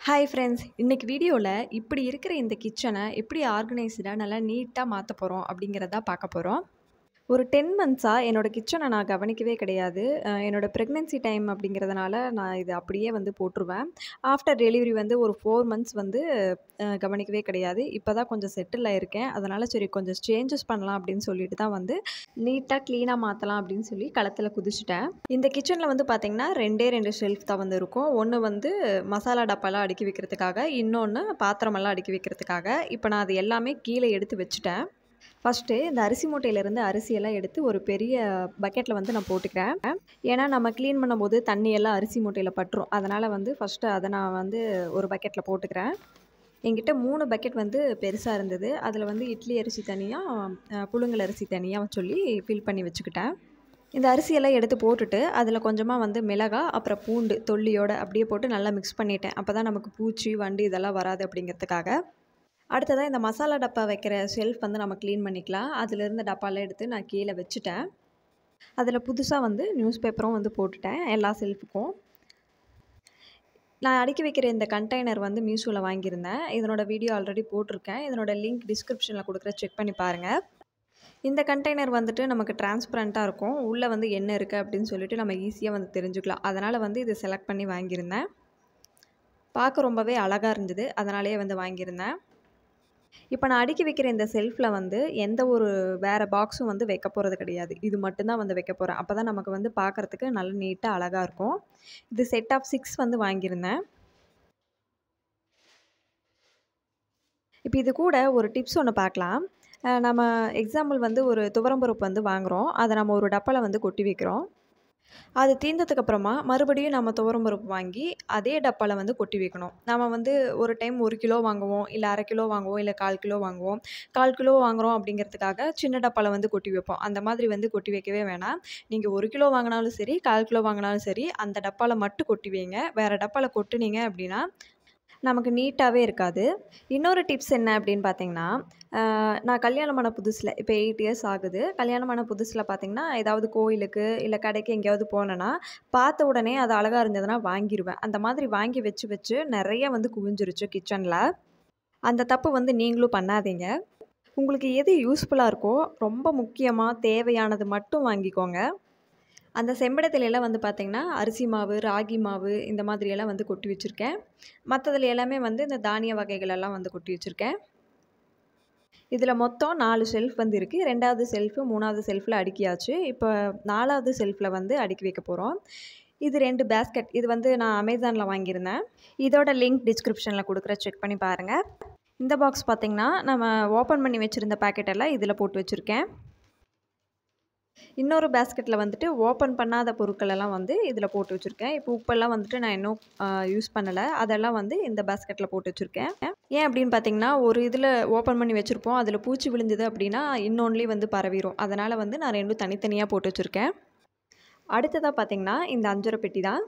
Hi friends, இன்னைக்கு வீடியோவில் இப்படி இருக்கிற இந்த கிச்சனை எப்படி ஆர்கனைஸ்டாக நல்லா நீட்டாக மாற்ற போகிறோம் அப்படிங்கிறத பார்க்க போகிறோம். ஒரு 10 மந்த்ஸாக என்னோடய கிச்சனை நான் கவனிக்கவே கிடையாது. என்னோடய ப்ரெக்னென்சி டைம் அப்படிங்கிறதுனால நான் இது அப்படியே வந்து போட்டுருவேன். ஆஃப்டர் டெலிவரி வந்து ஒரு 4 மந்த்ஸ் வந்து கவனிக்கவே கிடையாது. இப்போ தான் கொஞ்சம் செட்டில் ஆயிருக்கேன். அதனால் சரி கொஞ்சம் சேஞ்சஸ் பண்ணலாம் அப்படின்னு சொல்லிட்டு தான் வந்து நீட்டாக க்ளீனாக மாற்றலாம் அப்படின்னு சொல்லி களத்தில் குதிச்சுட்டேன். இந்த கிச்சனில் வந்து பார்த்திங்கன்னா 2 ஷெல்ஃப் தான் வந்து இருக்கும். ஒன்று வந்து மசாலா டப்பாலாம் அடுக்கி வைக்கிறதுக்காக, இன்னொன்று பாத்திரமெல்லாம் அடுக்கி வைக்கிறதுக்காக. இப்போ நான் அது எல்லாமே கீழே எடுத்து வச்சுட்டேன். ஃபஸ்ட்டு இந்த அரிசி மூட்டையிலேருந்து அரிசியெல்லாம் எடுத்து ஒரு பெரிய பக்கெட்டில் வந்து நான் போட்டுக்கிறேன். ஏன்னா நம்ம க்ளீன் பண்ணும்போது தண்ணியெல்லாம் அரிசி மூட்டையில் பட்டுரும். அதனால் வந்து ஃபஸ்ட்டு அதை நான் வந்து ஒரு பக்கெட்டில் போட்டுக்கிறேன். என்கிட்ட 3 பக்கெட் வந்து பெருசாக இருந்தது. அதில் வந்து இட்லி அரிசி தனியாக, புழுங்கல் அரிசி தனியாக சொல்லி ஃபில் பண்ணி வச்சுக்கிட்டேன். இந்த அரிசியெல்லாம் எடுத்து போட்டுட்டு அதில் கொஞ்சமாக வந்து மிளகாய், அப்புறம் பூண்டு தொல்லியோடு அப்படியே போட்டு நல்லா மிக்ஸ் பண்ணிட்டேன். அப்போ தான் நமக்கு பூச்சி, வண்டு இதெல்லாம் வராது அப்படிங்கிறதுக்காக. அடுத்ததாக இந்த மசாலா டப்பா வைக்கிற ஷெல்ஃப் வந்து நம்ம க்ளீன் பண்ணிக்கலாம். அதிலிருந்த டப்பாலாம் எடுத்து நான் கீழே வச்சுட்டேன். அதில் புதுசாக வந்து நியூஸ் பேப்பரும் வந்து போட்டுட்டேன் எல்லா ஷெல்ஃபுக்கும். நான் அடுக்கி வைக்கிற இந்த கண்டெய்னர் வந்து மீஷோவில் வாங்கியிருந்தேன். இதனோட வீடியோ ஆல்ரெடி போட்டிருக்கேன். இதனோட லிங்க் டிஸ்கிரிப்ஷனில் கொடுக்குறேன், செக் பண்ணி பாருங்கள். இந்த கண்டெய்னர் வந்துட்டு நமக்கு டிரான்ஸ்பரண்ட்டாக இருக்கும். உள்ளே வந்து என்ன இருக்குது அப்படின்னு சொல்லிட்டு நம்ம ஈஸியாக வந்து தெரிஞ்சுக்கலாம். அதனால் வந்து இதை செலக்ட் பண்ணி வாங்கியிருந்தேன். பார்க்க ரொம்பவே அழகாக இருந்தது, அதனாலேயே வந்து வாங்கியிருந்தேன். இப்போ நான் அடுக்கி வைக்கிற இந்த ஷெல்ஃபில் வந்து எந்த ஒரு வேறு பாக்ஸும் வந்து வைக்க போகிறது கிடையாது. இது மட்டும்தான் வந்து வைக்க போகிறேன். அப்போ தான் நமக்கு வந்து பார்க்குறதுக்கு நல்ல நீட்டாக அழகாக இருக்கும். இது செட் ஆஃப் 6 வந்து வாங்கியிருந்தேன். இப்போ இது கூட ஒரு டிப்ஸ் ஒன்று பார்க்கலாம். நம்ம எக்ஸாம்பிள் வந்து ஒரு துவரம்பருப்பு வந்து வாங்குகிறோம். அதை நம்ம ஒரு டப்பாவில் வந்து கொட்டி வைக்கிறோம். அது தீர்ந்ததுக்கப்புறமா மறுபடியும் நம்ம துவரம்பருப்பு வாங்கி அதே டப்பாவில் வந்து கொட்டி வைக்கணும். நம்ம வந்து ஒரு டைம் 1 கிலோ வாங்குவோம், இல்லை 1/2 கிலோ வாங்குவோம், இல்லை 1/4 கிலோ வாங்குவோம். 1/4 கிலோ வாங்குகிறோம் அப்படிங்கிறதுக்காக சின்ன டப்பாவில் வந்து கொட்டி வைப்போம். அந்த மாதிரி வந்து கொட்டி வைக்கவே வேணாம். நீங்கள் 1 கிலோ வாங்கினாலும் சரி, 1/4 கிலோ வாங்கினாலும் சரி, அந்த டப்பாவில் மட்டும் கொட்டி வைங்க. வேறு டப்பாவில் கொட்டுனீங்க அப்படின்னா நமக்கு நீட்டாகவே இருக்காது. இன்னொரு டிப்ஸ் என்ன அப்படின்னு பார்த்தீங்கன்னா, நான் கல்யாணமான புதுசில் இப்போ 8 இயர்ஸ் ஆகுது. கல்யாணமான புதுசில் பார்த்தீங்கன்னா, ஏதாவது கோயிலுக்கு இல்லை கடைக்கு எங்கேயாவது போனேன்னா, பார்த்த உடனே அது அழகாக இருந்ததுன்னா வாங்கிருவேன். அந்த மாதிரி வாங்கி வச்சு வச்சு நிறைய வந்து குவிஞ்சிருச்சு கிச்சனில். அந்த தப்பு வந்து நீங்களும் பண்ணாதீங்க. உங்களுக்கு எது யூஸ்ஃபுல்லாக இருக்கோ, ரொம்ப முக்கியமாக தேவையானது மட்டும் வாங்கிக்கோங்க. அந்த செம்படத்திலலாம் வந்து பார்த்திங்கன்னா, அரிசி மாவு, ராகி மாவு இந்த மாதிரியெல்லாம் வந்து கொட்டி வச்சுருக்கேன். மற்றதுல எல்லாமே வந்து இந்த தானிய வகைகளெல்லாம் வந்து கொட்டி வச்சுருக்கேன். இதில் மொத்தம் 4 ஷெல்ஃப் வந்து இருக்குது. 2வது ஷெல்ஃபு, 3வது ஷெல்ஃபில் அடுக்கியாச்சு. இப்போ 4வது ஷெல்ஃபில் வந்து அடுக்கி வைக்க போகிறோம். இது 2 பேஸ்கெட். இது வந்து நான் அமேசானில் வாங்கியிருந்தேன். இதோட லிங்க் டிஸ்கிரிப்ஷனில் கொடுக்குறேன், செக் பண்ணி பாருங்கள். இந்த பாக்ஸ் பார்த்திங்கன்னா, நம்ம ஓப்பன் பண்ணி வச்சுருந்த பேக்கெட்டெல்லாம் இதில் போட்டு வச்சுருக்கேன். இன்னொரு பேஸ்கெட்டில் வந்துட்டு ஓப்பன் பண்ணாத பொருட்களெல்லாம் வந்து இதில் போட்டு வச்சுருக்கேன். இப்போ உப்பெல்லாம் வந்துட்டு நான் இன்னும் யூஸ் பண்ணலை. அதெல்லாம் வந்து இந்த பேஸ்கெட்டில் போட்டு வச்சுருக்கேன். ஏன் அப்படின்னு பார்த்தீங்கன்னா, ஒரு இதில் ஓப்பன் பண்ணி வச்சுருப்போம். அதில் பூச்சி விழுந்தது அப்படின்னா இன்னொன்லேயும் வந்து பரவிடும். அதனால் வந்து நான் 2ம் தனித்தனியாக போட்டு வச்சுருக்கேன். அடுத்ததாக பார்த்தீங்கன்னா, இந்த அஞ்சரை பெட்டி தான்.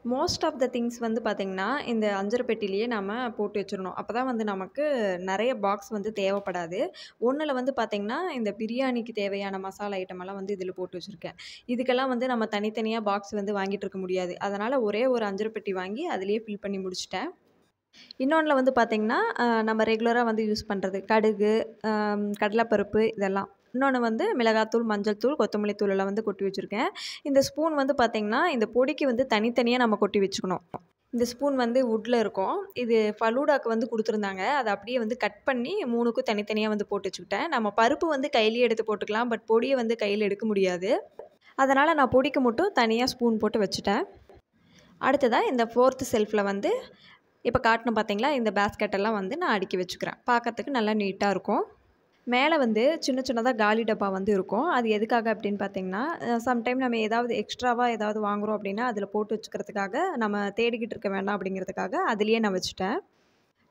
மோஸ்ட் ஆஃப் த திங்ஸ் வந்து பார்த்திங்கன்னா, இந்த அஞ்சரை பெட்டிலேயே நம்ம போட்டு வச்சிடணும். அப்போ தான் வந்து நமக்கு நிறைய பாக்ஸ் வந்து தேவைப்படாது. ஒன்றில் வந்து பார்த்திங்கன்னா, இந்த பிரியாணிக்கு தேவையான மசாலா ஐட்டமெல்லாம் வந்து இதில் போட்டு வச்சுருக்கேன். இதுக்கெல்லாம் வந்து நம்ம தனித்தனியாக பாக்ஸ் வந்து வாங்கிட்டு இருக்க முடியாது. அதனால் ஒரே ஒரு அஞ்சரை பெட்டி வாங்கி அதிலேயே ஃபில் பண்ணி முடிச்சிட்டேன். இன்னொன்றில் வந்து பார்த்திங்கன்னா, நம்ம ரெகுலராக வந்து யூஸ் பண்ணுறது கடுகு, கடலைப்பருப்பு இதெல்லாம். இன்னொன்று வந்து மிளகாத்தூள், மஞ்சள் தூள், கொத்தமல்லி தூள் எல்லாம் வந்து கொட்டி வச்சுருக்கேன். இந்த ஸ்பூன் வந்து பார்த்திங்கன்னா, இந்த பொடிக்கு வந்து தனித்தனியாக நம்ம கொட்டி வச்சுக்கணும். இந்த ஸ்பூன் வந்து வுட்டில் இருக்கும். இது ஃபலூடாக்கு வந்து கொடுத்துருந்தாங்க. அதை அப்படியே வந்து கட் பண்ணி 3க்கும் தனித்தனியாக வந்து போட்டு வச்சுக்கிட்டேன். நம்ம பருப்பு வந்து கையிலேயே எடுத்து போட்டுக்கலாம். பட் பொடியை வந்து கையில் எடுக்க முடியாது. அதனால் நான் பொடிக்கு மட்டும் தனியாக ஸ்பூன் போட்டு வச்சுட்டேன். அடுத்ததாக இந்த 4th ஷெல்ஃபில் வந்து இப்போ காட்டணும் பார்த்தீங்களா, இந்த பேஸ்கெட்டெல்லாம் வந்து நான் அடுக்கி வச்சுக்கிறேன். பார்க்கறதுக்கு நல்லா நீட்டாக இருக்கும். மேலே வந்து சின்ன சின்னதாக காலி டப்பா வந்து இருக்கும். அது எதுக்காக அப்படின்னு பார்த்தீங்கன்னா, சம்டைம் நம்ம ஏதாவது எக்ஸ்ட்ராவாக ஏதாவது வாங்குகிறோம் அப்படின்னா அதில் போட்டு வச்சுக்கிறதுக்காக, நம்ம தேடிக்கிட்டு இருக்க வேண்டாம் அப்படிங்கிறதுக்காக அதிலேயே நான் வச்சுட்டேன்.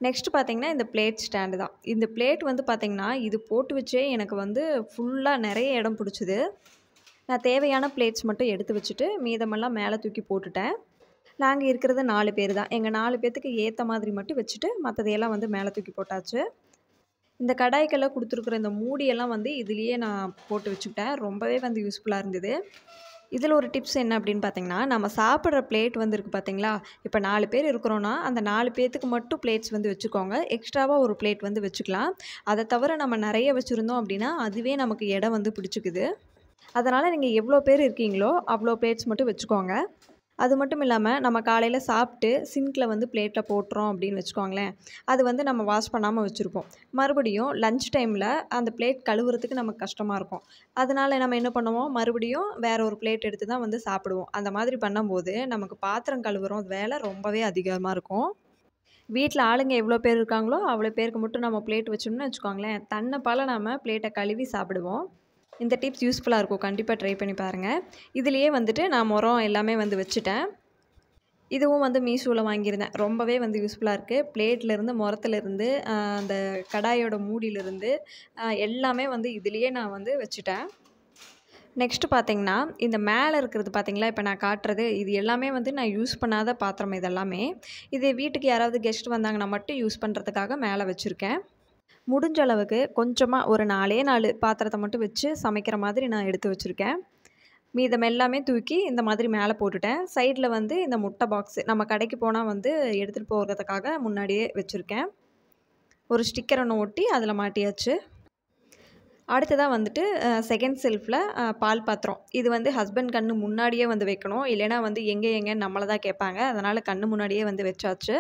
நெக்ஸ்ட் பார்த்தீங்கன்னா, இந்த பிளேட் ஸ்டாண்டு தான். இந்த பிளேட் வந்து பார்த்தீங்கன்னா, இது போட்டு வச்சே எனக்கு வந்து ஃபுல்லாக நிறைய இடம் பிடிச்சிது. நான் தேவையான பிளேட்ஸ் மட்டும் எடுத்து வச்சுட்டு மீதமெல்லாம் மேலே தூக்கி போட்டுட்டேன். நாங்கள் இருக்கிறது 4 பேர் தான். எங்கள் 4 பேர்த்துக்கு ஏற்ற மாதிரி மட்டும் வச்சுட்டு மற்றதையெல்லாம் வந்து மேலே தூக்கி போட்டாச்சு. இந்த கடாய்க்கெல்லாம் கொடுத்துருக்குற இந்த மூடியெல்லாம் வந்து இதுலேயே நான் போட்டு வச்சுக்கிட்டேன். ரொம்பவே வந்து யூஸ்ஃபுல்லாக இருந்தது. இதில் ஒரு டிப்ஸ் என்ன அப்படின்னு பார்த்தீங்கன்னா, நம்ம சாப்பிட்ற பிளேட் வந்து இருக்குது பார்த்தீங்களா, இப்போ 4 பேர் இருக்கிறோன்னா, அந்த 4 பேத்துக்கு மட்டும் பிளேட்ஸ் வந்து வச்சுக்கோங்க. எக்ஸ்ட்ராவா ஒரு பிளேட் வந்து வச்சுக்கலாம். அதை தவிர நம்ம நிறைய வச்சுருந்தோம் அப்படின்னா, அதுவே நமக்கு இடம் வந்து பிடிச்சிக்குது. அதனால் நீங்கள் எவ்வளோ பேர் இருக்கீங்களோ, அவ்வளோ பிளேட்ஸ் மட்டும் வச்சுக்கோங்க. அது மட்டும் இல்லாமல் நம்ம காலையில் சாப்பிட்டு சிங்க்கில் வந்து பிளேட்டில் போட்டுறோம் அப்படின்னு வச்சுக்கோங்களேன், அது வந்து நம்ம வாஷ் பண்ணாமல் வச்சுருப்போம். மறுபடியும் லஞ்ச் டைமில் அந்த பிளேட் கழுவுறதுக்கு நமக்கு கஷ்டமாக இருக்கும். அதனால் நம்ம என்ன பண்ணுவோம், மறுபடியும் வேற ஒரு பிளேட் எடுத்து தான் வந்து சாப்பிடுவோம். அந்த மாதிரி பண்ணும்போது நமக்கு பாத்திரம் கழுவுறோம் வேலை ரொம்பவே அதிகமாக இருக்கும். வீட்டில் ஆளுங்க எவ்வளோ பேர் இருக்காங்களோ அவ்வளோ பேருக்கு மட்டும் நம்ம பிளேட் வச்சோம்னு வச்சுக்கோங்களேன், தன்னைப்பால நம்ம பிளேட்டை கழுவி சாப்பிடுவோம். இந்த டிப்ஸ் யூஸ்ஃபுல்லாக இருக்கும். கண்டிப்பாக ட்ரை பண்ணி பாருங்கள். இதுலேயே வந்துட்டு நான் முறம் எல்லாமே வந்து வச்சுட்டேன். இதுவும் வந்து மீஷோவில் வாங்கியிருந்தேன். ரொம்பவே வந்து யூஸ்ஃபுல்லாக இருக்குது. பிளேட்லேருந்து முறத்துலேருந்து அந்த கடாயோட மூடியிலேருந்து எல்லாமே வந்து இதுலேயே நான் வந்து வச்சுட்டேன். நெக்ஸ்ட்டு பார்த்தீங்கன்னா, இந்த மேலே இருக்கிறது பார்த்தீங்களா, இப்போ நான் காட்டுறது இது எல்லாமே வந்து நான் யூஸ் பண்ணாத பாத்திரம் இதெல்லாமே. இது வீட்டுக்கு யாராவது கெஸ்ட் வந்தாங்கன்னா மட்டும் யூஸ் பண்ணுறதுக்காக மேலே வச்சுருக்கேன். முடிஞ்ச அளவுக்கு கொஞ்சமாக ஒரு 4 பாத்திரத்தை மட்டும் வச்சு சமைக்கிற மாதிரி நான் எடுத்து வச்சுருக்கேன். மீதம் எல்லாமே தூக்கி இந்த மாதிரி மேலே போட்டுட்டேன். சைடில் வந்து இந்த முட்டை பாக்ஸு நம்ம கடைக்கு போனால் வந்து எடுத்துகிட்டு போகிறதுக்காக முன்னாடியே வச்சுருக்கேன். ஒரு ஸ்டிக்கர் ஒன்று ஒட்டி அதில் மாட்டியாச்சு. அடுத்ததாக வந்துட்டு செகண்ட் செல்ஃபில் பால் பாத்திரம். இது வந்து ஹஸ்பண்ட் கண்ணு முன்னாடியே வந்து வைக்கணும். இல்லைனா வந்து எங்கேன்னு நம்மளை தான் கேட்பாங்க. அதனால் கண்ணு முன்னாடியே வந்து வச்சாச்சு.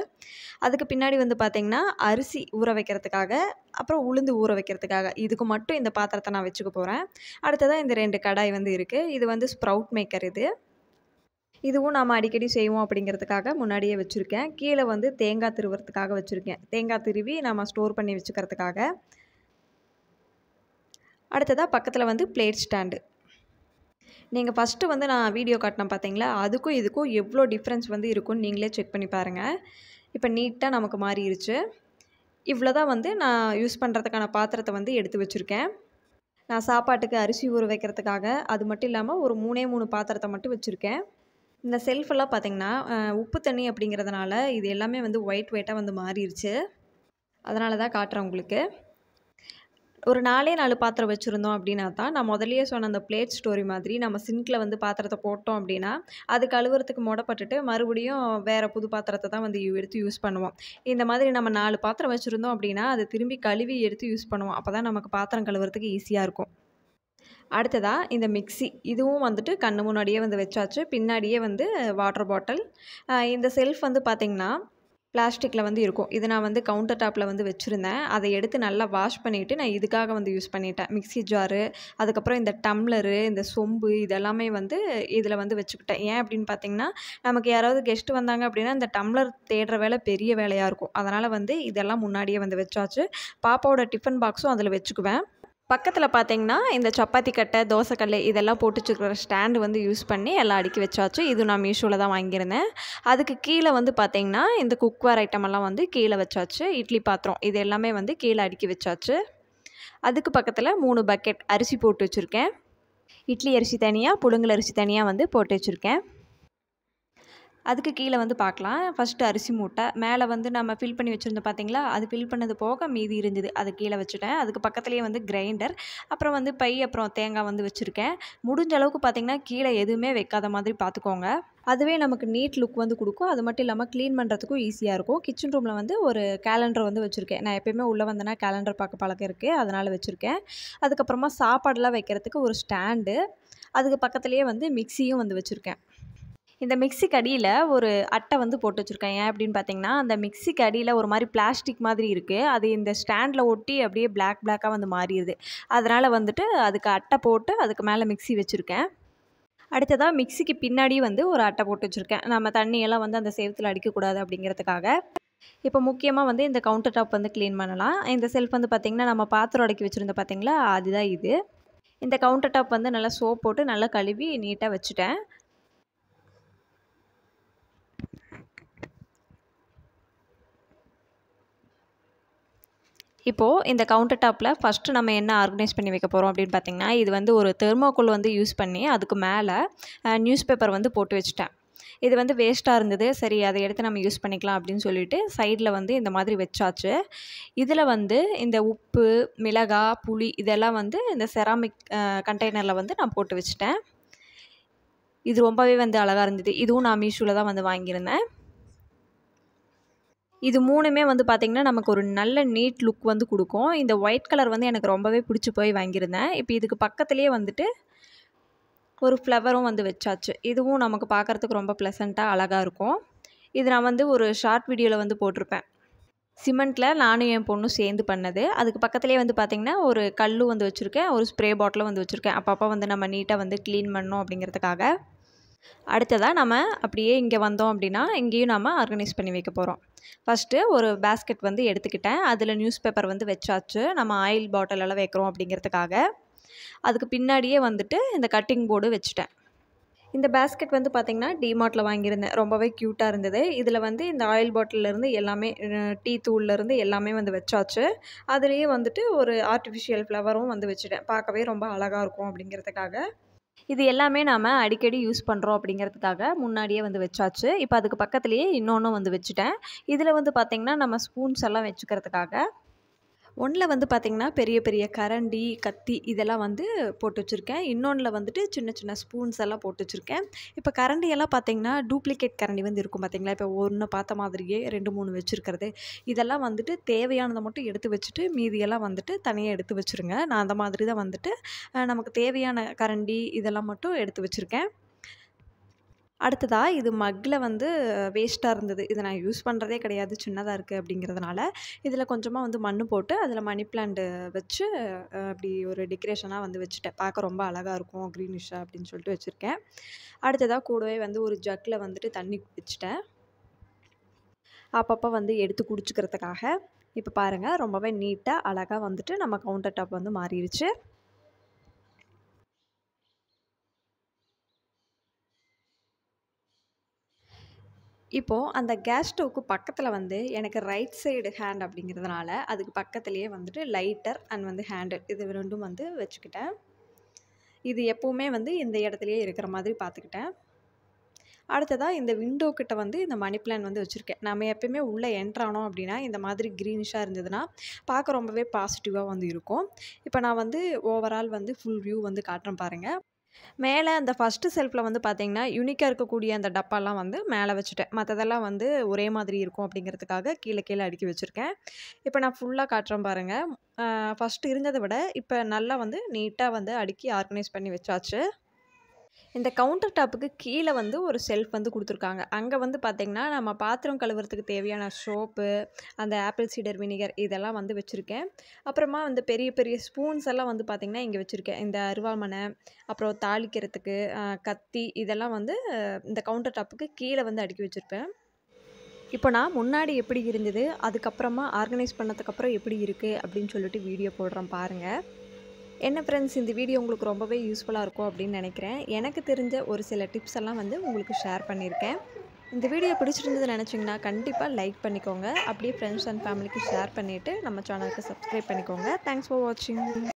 அதுக்கு பின்னாடி வந்து பார்த்திங்கன்னா அரிசி ஊற வைக்கிறதுக்காக, அப்புறம் உளுந்து ஊற வைக்கிறதுக்காக இதுக்கு மட்டும் இந்த பாத்திரத்தை நான் வச்சுக்க போகிறேன். அடுத்ததாக இந்த 2 கடாய் வந்து இருக்குது. இது வந்து ஸ்ப்ரவுட் மேக்கர் இது. இதுவும் நாம் அடிக்கடி செய்வோம் அப்படிங்கிறதுக்காக முன்னாடியே வச்சுருக்கேன். கீழே வந்து தேங்காய் திருவுறதுக்காக வச்சுருக்கேன். தேங்காய் திருவி நம்ம ஸ்டோர் பண்ணி வச்சுக்கிறதுக்காக. அடுத்ததாக பக்கத்தில் வந்து பிளேட் ஸ்டாண்டு. நீங்கள் ஃபஸ்ட்டு வந்து நான் வீடியோ காட்டினேன் பார்த்தீங்களா, அதுக்கும் இதுக்கும் எவ்வளோ டிஃப்ரென்ஸ் வந்து இருக்குன்னு நீங்களே செக் பண்ணி பாருங்கள். இப்போ நீட்டாக நமக்கு மாறிடுச்சு. இவ்வளோ தான் வந்து நான் யூஸ் பண்ணுறதுக்கான பாத்திரத்தை வந்து எடுத்து வச்சுருக்கேன். நான் சாப்பாட்டுக்கு அரிசி ஊற வைக்கிறதுக்காக அது மட்டும் இல்லாமல் ஒரு 3 பாத்திரத்தை மட்டும் வச்சுருக்கேன். இந்த செல்ஃபெல்லாம் பார்த்திங்கன்னா உப்பு தண்ணி அப்படிங்கிறதுனால இது எல்லாமே வந்து ஒயிட்டாக வந்து மாறிடுச்சு. அதனால தான் காட்டுறேன் உங்களுக்கு. ஒரு 4 பாத்திரம் வச்சுருந்தோம் அப்படின்னா தான் நான் முதல்லயே சொன்ன அந்த பிளேட் ஸ்டோரி மாதிரி நம்ம சிங்க்கில் வந்து பாத்திரத்தை போட்டோம் அப்படின்னா அது கழுவுறதுக்கு முடப்பட்டுட்டு மறுபடியும் வேறு புது பாத்திரத்தை தான் வந்து எடுத்து யூஸ் பண்ணுவோம். இந்த மாதிரி நம்ம 4 பாத்திரம் வச்சுருந்தோம் அப்படின்னா அது திரும்பி கழுவி எடுத்து யூஸ் பண்ணுவோம். அப்போ தான் நமக்கு பாத்திரம் கழுவுறதுக்கு ஈஸியாக இருக்கும். அடுத்ததாக இந்த மிக்ஸி இதுவும் வந்துட்டு கண்ணு முன்னாடியே வந்து வச்சாச்சு. பின்னாடியே வந்து வாட்டர் பாட்டில். இந்த செல்ஃப் வந்து பார்த்திங்கன்னா பிளாஸ்டிக்கில் வந்து இருக்கும். இது நான் வந்து கவுண்டர் டாப்பில் வந்து வச்சுருந்தேன். அதை எடுத்து நல்லா வாஷ் பண்ணிவிட்டு நான் இதுக்காக வந்து யூஸ் பண்ணிட்டேன். மிக்ஸி ஜாரு, அதுக்கப்புறம் இந்த டம்ளரு, இந்த சொம்பு இதெல்லாமே வந்து இதில் வந்து வச்சுக்கிட்டேன். ஏன் அப்படின்னு பார்த்தீங்கன்னா, நமக்கு யாராவது கெஸ்ட்டு வந்தாங்க அப்படின்னா இந்த டம்ளர் தேடுற வேலை பெரிய வேலையாக இருக்கும். அதனால் வந்து இதெல்லாம் முன்னாடியே வந்து வச்சாச்சு. பாப்பாவோட டிஃபன் பாக்ஸும் அதில் வச்சுக்குவேன். பக்கத்தில் பார்த்தீங்கன்னா இந்த சப்பாத்தி கட்டை, தோசைக்கல் இதெல்லாம் போட்டு வச்சுக்கிற ஸ்டாண்டு வந்து யூஸ் பண்ணி எல்லாம் அடுக்கி வச்சாச்சு. இது நான் மீஷோவில் தான் வாங்கியிருந்தேன். அதுக்கு கீழே வந்து பார்த்தீங்கன்னா இந்த குக்வேர் ஐட்டமெல்லாம் வந்து கீழே வச்சாச்சு. இட்லி பாத்திரம் இது எல்லாமே வந்து கீழே அடுக்கி வச்சாச்சு. அதுக்கு பக்கத்தில் 3 பக்கெட் அரிசி போட்டு வச்சுருக்கேன். இட்லி அரிசி தனியாக, புழுங்கல் அரிசி தனியாக வந்து போட்டு வச்சுருக்கேன். அதுக்கு கீழே வந்து பார்க்கலாம். ஃபஸ்ட்டு அரிசி மூட்டை மேலே வந்து நம்ம ஃபில் பண்ணி வச்சுருந்தோம் பார்த்தீங்களா, அது ஃபில் பண்ணது போக மீதி இருந்தது. அது கீழே வச்சுட்டேன். அதுக்கு பக்கத்துலேயே வந்து கிரைண்டர், அப்புறம் வந்து பை, அப்புறம் தேங்காய் வந்து வச்சுருக்கேன். முடிஞ்ச அளவுக்கு பார்த்திங்கன்னா கீழே எதுவுமே வைக்காத மாதிரி பார்த்துக்கோங்க. அதுவே நமக்கு நீட் லுக் வந்து கொடுக்கும். அது மட்டும் இல்லாமல் க்ளீன் பண்ணுறதுக்கும் ஈஸியாக இருக்கும். கிச்சன் ரூமில் வந்து ஒரு கேலண்டர் வந்து வச்சுருக்கேன். நான் எப்போயுமே உள்ளே வந்தேன்னா கேலண்டர் பார்க்க பழக்கம் இருக்குது. அதனால் வச்சுருக்கேன். அதுக்கப்புறமா சாப்பாடெலாம் வைக்கிறதுக்கு ஒரு ஸ்டாண்டு, அதுக்கு பக்கத்துலேயே வந்து மிக்ஸியும் வந்து வச்சுருக்கேன். இந்த மிக்ஸிக்கு அடியில் ஒரு அட்டை வந்து போட்டு வச்சுருக்கேன். ஏன் அப்படின்னு பார்த்தீங்கன்னா, அந்த மிக்ஸிக்கு அடியில் ஒரு மாதிரி பிளாஸ்டிக் மாதிரி இருக்குது. அது இந்த ஸ்டாண்டில் ஒட்டி அப்படியே பிளாக்காக வந்து மாறிடுது. அதனால் வந்துட்டு அதுக்கு அட்டை போட்டு அதுக்கு மேலே மிக்ஸி வச்சுருக்கேன். அடுத்ததாக மிக்ஸிக்கு பின்னாடி வந்து ஒரு அட்டை போட்டு வச்சுருக்கேன். நம்ம தண்ணியெல்லாம் வந்து அந்த சேவத்தில் அடிக்கக்கூடாது அப்படிங்கிறதுக்காக. இப்போ முக்கியமாக வந்து இந்த கவுண்டர் டாப் வந்து க்ளீன் பண்ணலாம். இந்த செல்ஃப் வந்து பார்த்திங்கன்னா நம்ம பாத்திரம் அடக்கி வச்சுருந்தோம் பார்த்தீங்களா, அதுதான் இது. இந்த கவுண்டர் டாப் வந்து நல்லா சோப் போட்டு நல்லா கழுவி நீட்டாக வச்சுட்டேன். இப்போது இந்த கவுண்டர் டாப்பில் ஃபஸ்ட்டு நம்ம என்ன ஆர்கனைஸ் பண்ணி வைக்க போகிறோம் அப்படின்னு பார்த்திங்கன்னா, இது வந்து ஒரு தெர்மோகோல் வந்து யூஸ் பண்ணி அதுக்கு மேலே நியூஸ் பேப்பர் வந்து போட்டு வச்சுட்டேன். இது வந்து வேஸ்ட்டாக இருந்தது. சரி அதை எடுத்து நம்ம யூஸ் பண்ணிக்கலாம் அப்படின்னு சொல்லிட்டு சைடில் வந்து இந்த மாதிரி வச்சாச்சு. இதில் வந்து இந்த உப்பு, மிளகாய், புளி இதெல்லாம் வந்து இந்த செராமிக் கண்டெய்னரில் வந்து நான் போட்டு வச்சுட்டேன். இது ரொம்பவே வந்து அழகாக இருந்தது. இதுவும் நான் மீஷோவில் தான் வந்து வாங்கியிருந்தேன். இது 3மே வந்து பார்த்திங்கன்னா நமக்கு ஒரு நல்ல நீட் லுக் வந்து கொடுக்கும். இந்த ஒயிட் கலர் வந்து எனக்கு ரொம்பவே பிடிச்சி போய் வாங்கியிருந்தேன். இப்போ இதுக்கு பக்கத்துலேயே வந்துட்டு ஒரு ஃப்ளவரும் வந்து வச்சாச்சு. இதுவும் நமக்கு பார்க்குறதுக்கு ரொம்ப ப்ளசண்ட்டாக அழகாக இருக்கும். இது நான் வந்து ஒரு ஷார்ட் வீடியோவில் வந்து போட்டிருப்பேன். சிமெண்ட்டில் நானும் என் பொண்ணும் சேர்ந்து பண்ணது. அதுக்கு பக்கத்துலேயே வந்து பார்த்திங்கன்னா ஒரு கல் வந்து வச்சுருக்கேன். ஒரு ஸ்ப்ரே பாட்டிலும் வந்து வச்சுருக்கேன். அப்பப்போ வந்து நம்ம நீட்டாக வந்து க்ளீன் பண்ணணும் அப்படிங்கிறதுக்காக. அடுத்ததாக நம்ம அப்படியே இங்கே வந்தோம் அப்படின்னா இங்கேயும் நம்ம ஆர்கனைஸ் பண்ணி வைக்க போகிறோம். ஃபஸ்ட்டு ஒரு பேஸ்கெட் வந்து எடுத்துக்கிட்டேன். அதில் நியூஸ் பேப்பர் வந்து வச்சாச்சு. நம்ம ஆயில் பாட்டிலெல்லாம் வைக்கிறோம் அப்படிங்கிறதுக்காக. அதுக்கு பின்னாடியே வந்துட்டு இந்த கட்டிங் போர்டு வச்சுட்டேன். இந்த பேஸ்கெட் வந்து பார்த்திங்கன்னா டிமார்ட்டில் வாங்கியிருந்தேன். ரொம்பவே க்யூட்டாக இருந்தது. இதில் வந்து இந்த ஆயில் பாட்டிலேருந்து எல்லாமே டீ தூள்லேருந்து எல்லாமே வந்து வச்சாச்சு. அதுலேயே வந்துட்டு ஒரு ஆர்டிஃபிஷியல் ஃப்ளவரும் வந்து வச்சுட்டேன். பார்க்கவே ரொம்ப அழகாக இருக்கும் அப்படிங்கிறதுக்காக. இது எல்லாமே நாம் அடிக்கடி யூஸ் பண்ணுறோம் அப்படிங்கிறதுக்காக முன்னாடியே வந்து வச்சாச்சு. இப்போ அதுக்கு பக்கத்துலேயே இன்னொன்றும் வந்து வச்சுட்டேன். இதில் வந்து பார்த்திங்கன்னா நம்ம ஸ்பூன்ஸ் எல்லாம் வச்சுக்கிறதுக்காக ஒன்றில் வந்து பார்த்திங்கன்னா பெரிய பெரிய கரண்டி, கத்தி இதெல்லாம் வந்து போட்டு வச்சுருக்கேன். இன்னொன்றில் வந்துட்டு சின்ன சின்ன ஸ்பூன்ஸ் எல்லாம் போட்டு வச்சுருக்கேன். இப்போ கரண்டியெல்லாம் பார்த்திங்கன்னா டூப்ளிகேட் கரண்டி வந்து இருக்கும் பார்த்திங்களா? இப்போ ஒன்று பார்த்த மாதிரியே 2, 3 வச்சுருக்கிறது. இதெல்லாம் வந்துட்டு தேவையானதை மட்டும் எடுத்து வச்சுட்டு மீதியெல்லாம் வந்துட்டு தனியாக எடுத்து வச்சுருங்க. நான் அந்த மாதிரி தான் வந்துட்டு நமக்கு தேவையான கரண்டி இதெல்லாம் மட்டும் எடுத்து வச்சுருக்கேன். அடுத்ததாக இது மக்கில் வந்து வேஸ்ட்டாக இருந்தது. இதை நான் யூஸ் பண்ணுறதே கிடையாது, சின்னதாக இருக்குது அப்படிங்கிறதுனால. இதில் கொஞ்சமாக வந்து மண் போட்டு அதில் மணி பிளான்ட் வச்சு அப்படி ஒரு டெக்கரேஷனாக வந்து வச்சுட்டேன். பார்க்க ரொம்ப அழகாக இருக்கும் க்ரீனிஷாக அப்படின்னு சொல்லிட்டு வச்சுருக்கேன். அடுத்ததாக கூடவே வந்து ஒரு ஜக்கில் வந்துட்டு தண்ணி வச்சுட்டேன். அப்பப்போ வந்து எடுத்து குடிச்சுக்கிறதுக்காக. இப்போ பாருங்கள் ரொம்பவே நீட்டாக அழகாக வந்துட்டு நம்ம கவுண்டர் டாப் வந்து மாறிடுச்சு. இப்போது அந்த கேஸ் ஸ்டவ்வுக்கு பக்கத்தில் வந்து எனக்கு ரைட் சைடு ஹேண்ட் அப்படிங்கிறதுனால அதுக்கு பக்கத்துலேயே வந்துட்டு லைட்டர் அண்ட் வந்து ஹேண்டில் இது 2ம் வந்து வச்சுக்கிட்டேன். இது எப்போவுமே வந்து இந்த இடத்துலையே இருக்கிற மாதிரி பார்த்துக்கிட்டேன். அடுத்ததாக இந்த விண்டோ கிட்ட வந்து இந்த மணி பிளான் வந்து வச்சுருக்கேன். நம்ம எப்பயுமே உள்ளே என்ட்ரானோம் அப்படின்னா இந்த மாதிரி க்ரீனிஷாக இருந்ததுன்னா பார்க்க ரொம்பவே பாசிட்டிவாக வந்து இருக்கும். இப்போ நான் வந்து ஓவரால் வந்து ஃபுல் வியூ வந்து காட்டுறேன் பாருங்கள். மேலே அந்த ஃபஸ்ட்டு செல்ஃபில் வந்து பார்த்திங்கன்னா யூனிக்காக இருக்கக்கூடிய அந்த டப்பாலாம் வந்து மேலே வச்சுட்டேன். மற்றதெல்லாம் வந்து ஒரே மாதிரி இருக்கும் அப்படிங்கிறதுக்காக கீழே கீழே அடுக்கி வச்சுருக்கேன். இப்போ நான் ஃபுல்லாக காட்டுறேன் பாருங்கள். ஃபஸ்ட்டு இருந்ததை விட இப்போ நல்லா வந்து நீட்டாக வந்து அடுக்கி ஆர்கனைஸ் பண்ணி வச்சாச்சு. இந்த கவுண்டர் டாப்புக்கு கீழே வந்து ஒரு செல்ஃப் வந்து கொடுத்துருக்காங்க. அங்கே வந்து பார்த்திங்கன்னா நம்ம பாத்திரம் கழுவுறதுக்கு தேவையான சோப்பு, அந்த ஆப்பிள் சீடர் வினிகர் இதெல்லாம் வந்து வச்சுருக்கேன். அப்புறமா வந்து பெரிய பெரிய ஸ்பூன்ஸ் எல்லாம் வந்து பார்த்திங்கன்னா இங்கே வச்சுருக்கேன். இந்த அருவாமனை, அப்புறம் தாளிக்கிறதுக்கு கத்தி இதெல்லாம் வந்து இந்த கவுண்டர் டாப்புக்கு கீழே வந்து அடுக்கி வச்சுருப்பேன். இப்போ நான் முன்னாடி எப்படி இருந்தது, அதுக்கப்புறமா ஆர்கனைஸ் பண்ணதுக்கப்புறம் எப்படி இருக்குது அப்படின்னு சொல்லிட்டு வீடியோ போடுறேன் பாருங்கள். என்ன ஃப்ரெண்ட்ஸ், இந்த வீடியோ உங்களுக்கு ரொம்பவே யூஸ்ஃபுல்லாக இருக்கும் அப்படின்னு நினைக்கிறேன். எனக்கு தெரிஞ்ச ஒரு சில டிப்ஸ் எல்லாம் வந்து உங்களுக்கு ஷேர் பண்ணியிருக்கேன். இந்த வீடியோ பிடிச்சிருந்தது நினச்சிங்கன்னா கண்டிப்பாக லைக் பண்ணிக்கோங்க. அப்படியே ஃப்ரெண்ட்ஸ் அண்ட் ஃபேமிலிக்கு ஷேர் பண்ணிவிட்டு நம்ம சேனலுக்கு சப்ஸ்கிரைப் பண்ணிக்கோங்க. தேங்க்ஸ் ஃபார் வாட்சிங்.